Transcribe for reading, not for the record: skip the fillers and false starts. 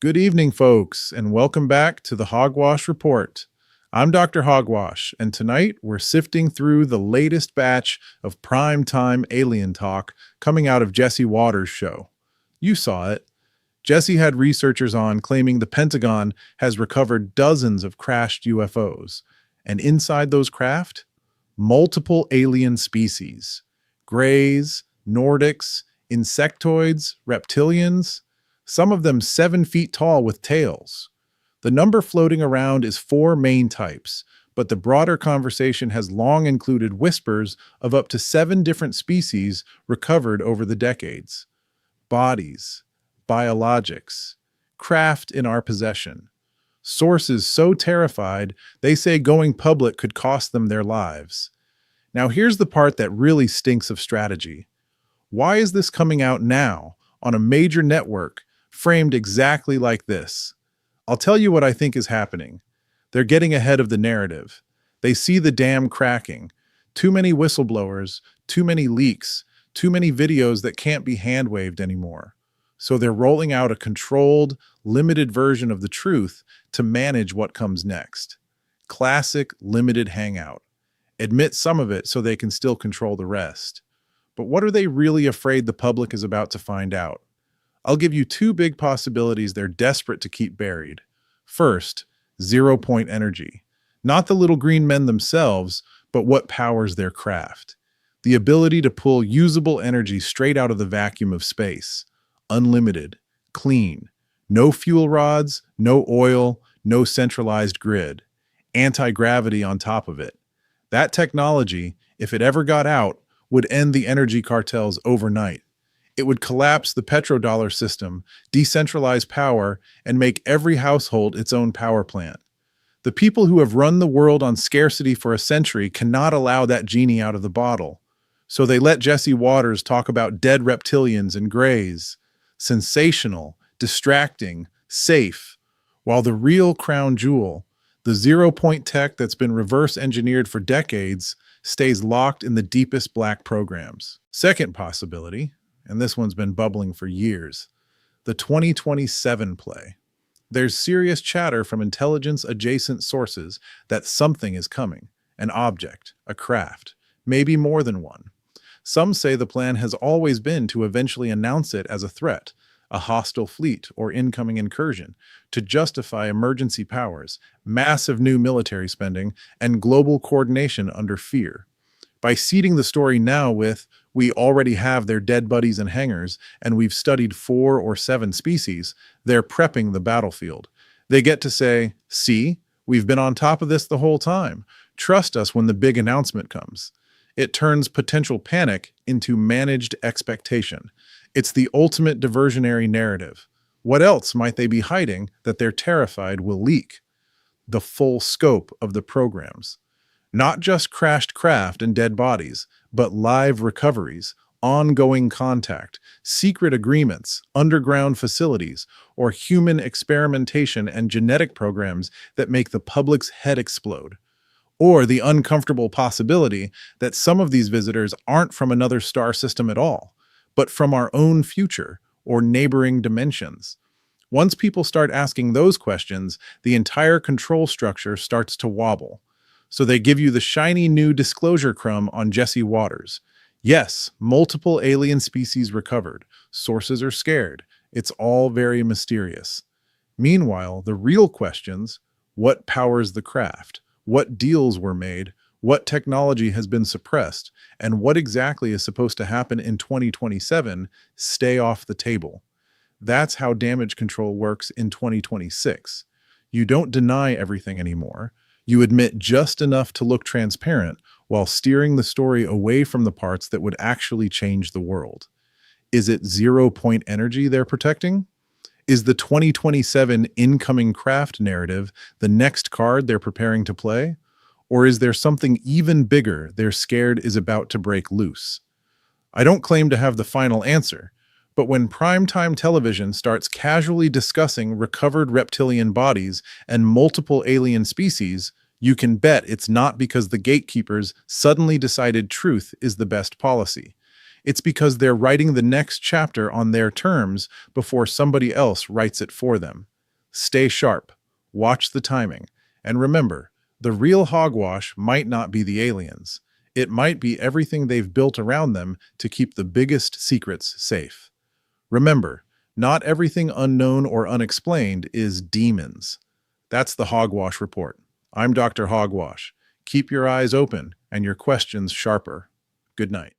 Good evening, folks, and welcome back to the Hogwash Report. I'm Dr. Hogwash, and tonight we're sifting through the latest batch of primetime alien talk coming out of Jesse Waters' show. You saw it. Jesse had researchers on claiming the Pentagon has recovered dozens of crashed UFOs, and inside those craft, multiple alien species. Greys, Nordics, insectoids, reptilians, some of them 7 feet tall with tails. The number floating around is 4 main types, but the broader conversation has long included whispers of up to 7 different species recovered over the decades. Bodies, biologics, craft in our possession. Sources so terrified, they say going public could cost them their lives. Now here's the part that really stinks of strategy. Why is this coming out now, on a major network, framed exactly like this? I'll tell you what I think is happening. They're getting ahead of the narrative. They see the dam cracking. Too many whistleblowers, too many leaks, too many videos that can't be hand-waved anymore. So they're rolling out a controlled, limited version of the truth to manage what comes next. Classic limited hangout. Admit some of it so they can still control the rest. But what are they really afraid the public is about to find out? I'll give you 2 big possibilities they're desperate to keep buried. First, zero-point energy. Not the little green men themselves, but what powers their craft. The ability to pull usable energy straight out of the vacuum of space. Unlimited, clean. No fuel rods, no oil, no centralized grid. Anti-gravity on top of it. That technology, if it ever got out, would end the energy cartels overnight. It would collapse the petrodollar system, decentralize power, and make every household its own power plant. The people who have run the world on scarcity for a century cannot allow that genie out of the bottle. So they let Jesse Waters talk about dead reptilians and greys. Sensational, distracting, safe. While the real crown jewel, the zero-point tech that's been reverse engineered for decades, stays locked in the deepest black programs. Second possibility, and this one's been bubbling for years, the 2027 play. There's serious chatter from intelligence-adjacent sources that something is coming, an object, a craft, maybe more than one. Some say the plan has always been to eventually announce it as a threat, a hostile fleet or incoming incursion, to justify emergency powers, massive new military spending, and global coordination under fear. By seeding the story now with, we already have their dead buddies and hangars, and we've studied 4 or 7 species, they're prepping the battlefield. They get to say, see, we've been on top of this the whole time. Trust us when the big announcement comes. It turns potential panic into managed expectation. It's the ultimate diversionary narrative. What else might they be hiding that they're terrified will leak? The full scope of the programs. Not just crashed craft and dead bodies, but live recoveries, ongoing contact, secret agreements, underground facilities, or human experimentation and genetic programs that make the public's head explode. Or the uncomfortable possibility that some of these visitors aren't from another star system at all, but from our own future or neighboring dimensions. Once people start asking those questions, the entire control structure starts to wobble. So they give you the shiny new disclosure crumb on Jesse Waters. Yes, multiple alien species recovered. Sources are scared. It's all very mysterious. Meanwhile, the real questions, what powers the craft? What deals were made? What technology has been suppressed? And what exactly is supposed to happen in 2027 stay off the table. That's how damage control works in 2026. You don't deny everything anymore. You admit just enough to look transparent while steering the story away from the parts that would actually change the world. Is it zero-point energy they're protecting? Is the 2027 incoming craft narrative the next card they're preparing to play? Or is there something even bigger they're scared is about to break loose? I don't claim to have the final answer, but when primetime television starts casually discussing recovered reptilian bodies and multiple alien species, you can bet it's not because the gatekeepers suddenly decided truth is the best policy. It's because they're writing the next chapter on their terms before somebody else writes it for them. Stay sharp, watch the timing, and remember, the real hogwash might not be the aliens. It might be everything they've built around them to keep the biggest secrets safe. Remember, not everything unknown or unexplained is demons. That's the Hogwash Report. I'm Dr. Hogwash. Keep your eyes open and your questions sharper. Good night.